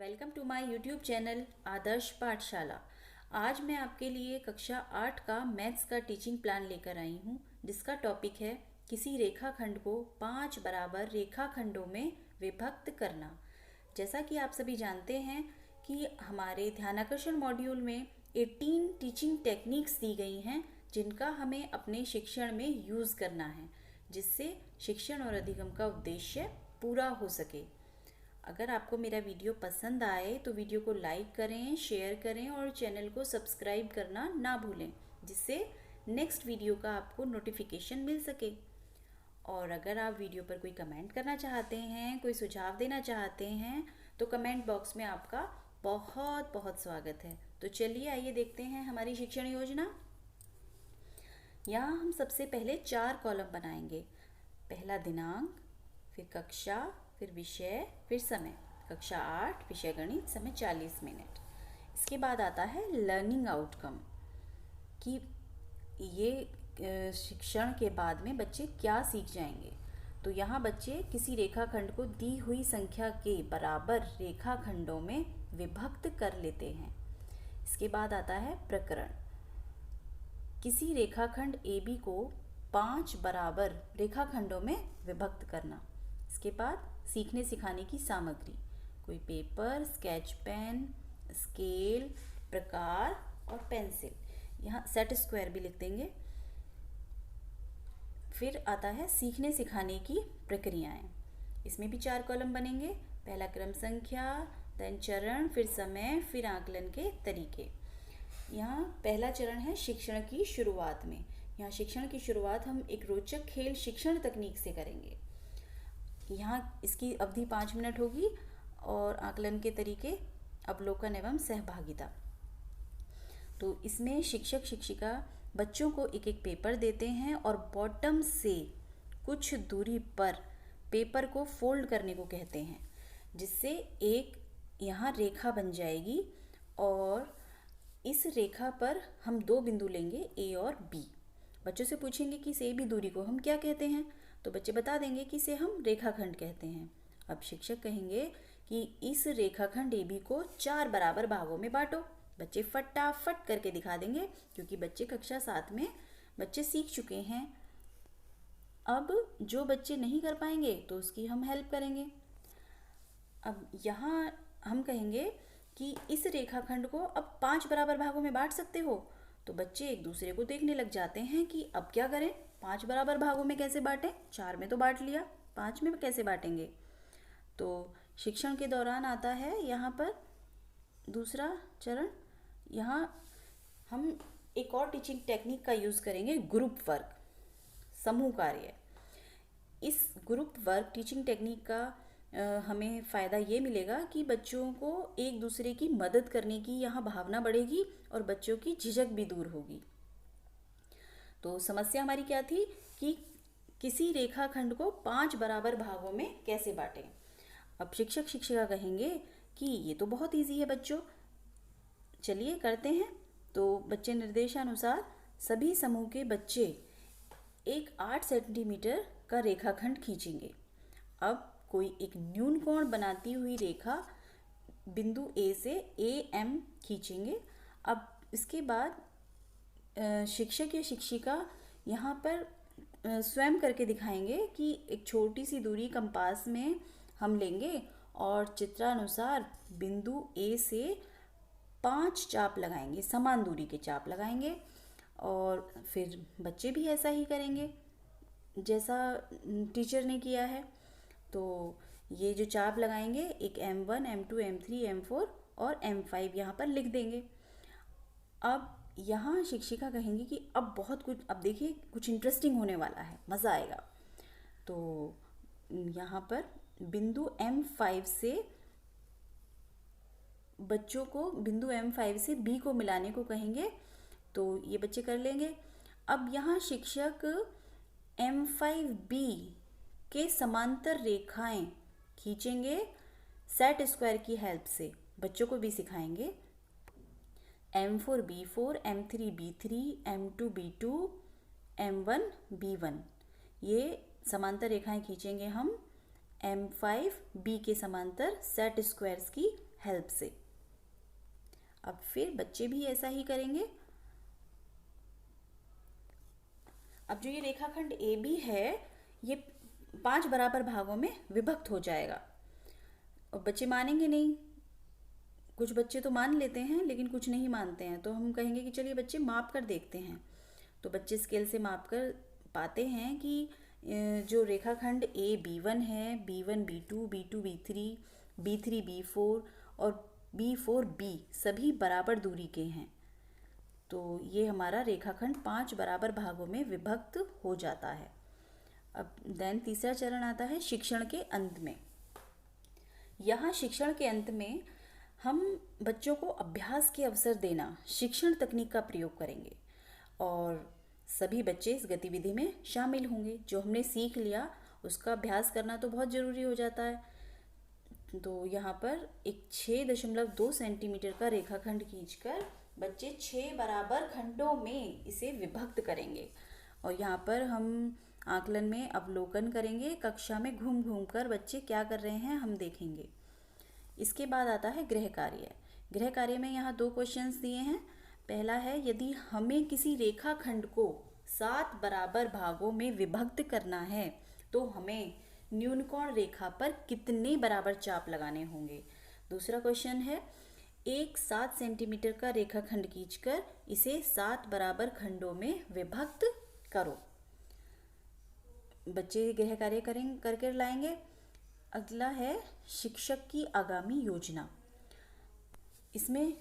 Welcome to my YouTube channel Adarsh Pathshala. आज मैं आपके लिए कक्षा 8 का मैथ्स का टीचिंग प्लान लेकर आई हूँ, जिसका टॉपिक है किसी रेखाखंड को 5 बराबर रेखाखंडों में विभक्त करना। जैसा कि आप सभी जानते हैं कि हमारे ध्यानाकर्षण मॉड्यूल में 18 टीचिंग टेक्निक्स दी गई हैं, जिनका हमें अपने शिक्षण में यूज़ करना है, जिससे शिक्षण और अधिगम का उद्देश्य पूरा हो सके। अगर आपको मेरा वीडियो पसंद आए तो वीडियो को लाइक करें, शेयर करें और चैनल को सब्सक्राइब करना ना भूलें, जिससे नेक्स्ट वीडियो का आपको नोटिफिकेशन मिल सके। और अगर आप वीडियो पर कोई कमेंट करना चाहते हैं, कोई सुझाव देना चाहते हैं, तो कमेंट बॉक्स में आपका बहुत बहुत स्वागत है। तो चलिए आइए देखते हैं हमारी शिक्षण योजना। यहाँ हम सबसे पहले 4 कॉलम बनाएंगे। पहला दिनांक, फिर कक्षा, फिर विषय, फिर समय। कक्षा 8 विषय गणित, समय 40 मिनट। इसके बाद आता है लर्निंग आउटकम, कि ये शिक्षण के बाद में बच्चे क्या सीख जाएंगे। तो यहाँ बच्चे किसी रेखाखंड को दी हुई संख्या के बराबर रेखाखंडों में विभक्त कर लेते हैं। इसके बाद आता है प्रकरण, किसी रेखाखंड AB को 5 बराबर रेखाखंडों में विभक्त करना। इसके बाद सीखने सिखाने की सामग्री, कोई पेपर, स्केच पेन, स्केल, प्रकार और पेंसिल। यहाँ सेट स्क्वायर भी लिख देंगे। फिर आता है सीखने सिखाने की प्रक्रियाएं। इसमें भी 4 कॉलम बनेंगे। पहला क्रम संख्या, देन चरण, फिर समय, फिर आकलन के तरीके। यहाँ पहला चरण है शिक्षण की शुरुआत में। यहाँ शिक्षण की शुरुआत हम एक रोचक खेल शिक्षण तकनीक से करेंगे। यहाँ इसकी अवधि 5 मिनट होगी और आकलन के तरीके, अवलोकन एवं सहभागिता। तो इसमें शिक्षक शिक्षिका बच्चों को एक एक पेपर देते हैं और बॉटम से कुछ दूरी पर पेपर को फोल्ड करने को कहते हैं, जिससे एक यहाँ रेखा बन जाएगी और इस रेखा पर हम 2 बिंदु लेंगे, A और B। बच्चों से पूछेंगे कि इस AB दूरी को हम क्या कहते हैं, तो बच्चे बता देंगे कि इसे हम रेखाखंड कहते हैं। अब शिक्षक कहेंगे कि इस रेखाखंड AB को 4 बराबर भागों में बांटो। बच्चे फटाफट करके दिखा देंगे, क्योंकि बच्चे कक्षा 7 में बच्चे सीख चुके हैं। अब जो बच्चे नहीं कर पाएंगे तो उसकी हम हेल्प करेंगे। अब यहाँ हम कहेंगे कि इस रेखाखंड को अब 5 बराबर भागों में बांट सकते हो। तो बच्चे एक दूसरे को देखने लग जाते हैं कि अब क्या करें, 5 बराबर भागों में कैसे बांटें। 4 में तो बांट लिया, 5 में कैसे बांटेंगे। तो शिक्षण के दौरान आता है यहाँ पर दूसरा चरण। यहाँ हम एक और टीचिंग टेक्निक का यूज़ करेंगे, ग्रुप वर्क, समूह कार्य। इस ग्रुप वर्क टीचिंग टेक्निक का हमें फ़ायदा ये मिलेगा कि बच्चों को एक दूसरे की मदद करने की यहाँ भावना बढ़ेगी और बच्चों की झिझक भी दूर होगी। तो समस्या हमारी क्या थी कि किसी रेखाखंड को 5 बराबर भागों में कैसे बांटें। अब शिक्षक शिक्षिका कहेंगे कि ये तो बहुत इजी है बच्चों, चलिए करते हैं। तो बच्चे निर्देशानुसार सभी समूह के बच्चे एक 8 सेंटीमीटर का रेखाखंड खींचेंगे। अब कोई एक न्यून कोण बनाती हुई रेखा बिंदु A से AM खींचेंगे। अब इसके बाद शिक्षक या शिक्षिका यहाँ पर स्वयं करके दिखाएंगे कि एक छोटी सी दूरी कंपास में हम लेंगे और चित्रानुसार बिंदु A से 5 चाप लगाएंगे, समान दूरी के चाप लगाएंगे। और फिर बच्चे भी ऐसा ही करेंगे जैसा टीचर ने किया है। तो ये जो चाप लगाएंगे, एक M1, M2, M3, M4 और M5 यहाँ पर लिख देंगे। अब यहाँ शिक्षिका कहेंगी कि अब बहुत कुछ, अब देखिए कुछ इंटरेस्टिंग होने वाला है, मज़ा आएगा। तो यहाँ पर बिंदु M5 से बच्चों को बिंदु M5 से B को मिलाने को कहेंगे। तो ये बच्चे कर लेंगे। अब यहाँ शिक्षक M5B के समांतर रेखाएं खींचेंगे सेट स्क्वायर की हेल्प से। बच्चों को भी सिखाएंगे M4 B4, M3 B3, M2 B2, M1 B1। ये समांतर रेखाएं खींचेंगे हम M5 B के समांतर सेट स्क्वायर्स की हेल्प से। अब फिर बच्चे भी ऐसा ही करेंगे। अब जो ये रेखाखंड ए बी है ये 5 बराबर भागों में विभक्त हो जाएगा। और बच्चे मानेंगे नहीं, कुछ बच्चे तो मान लेते हैं लेकिन कुछ नहीं मानते हैं, तो हम कहेंगे कि चलिए बच्चे माप कर देखते हैं। तो बच्चे स्केल से माप कर पाते हैं कि जो रेखाखंड ए B1 है, B1 B2, B2 B3, B3 B4 और B4 B सभी बराबर दूरी के हैं। तो ये हमारा रेखाखंड 5 बराबर भागों में विभक्त हो जाता है। अब देन तीसरा चरण आता है शिक्षण के अंत में। यहाँ शिक्षण के अंत में हम बच्चों को अभ्यास के अवसर देना, शिक्षण तकनीक का प्रयोग करेंगे और सभी बच्चे इस गतिविधि में शामिल होंगे। जो हमने सीख लिया उसका अभ्यास करना तो बहुत ज़रूरी हो जाता है। तो यहाँ पर एक 6.2 सेंटीमीटर का रेखाखंड खींचकर बच्चे 6 बराबर खंडों में इसे विभक्त करेंगे और यहाँ पर हम आकलन में अवलोकन करेंगे। कक्षा में घूम घूम कर बच्चे क्या कर रहे हैं हम देखेंगे। इसके बाद आता है गृह कार्य। गृह कार्य में यहाँ 2 क्वेश्चंस दिए हैं। पहला है, यदि हमें किसी रेखाखंड को 7 बराबर भागों में विभक्त करना है तो हमें न्यूनकोण रेखा पर कितने बराबर चाप लगाने होंगे। दूसरा क्वेश्चन है, एक 7 सेंटीमीटर का रेखाखंड खींचकर इसे 7 बराबर खंडों में विभक्त करो। बच्चे गृह कार्य करके लाएंगे। अगला है शिक्षक की आगामी योजना। इसमें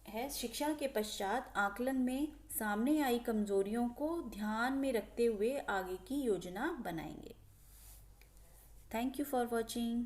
है शिक्षण के पश्चात आकलन में सामने आई कमजोरियों को ध्यान में रखते हुए आगे की योजना बनाएंगे। Thank you for watching.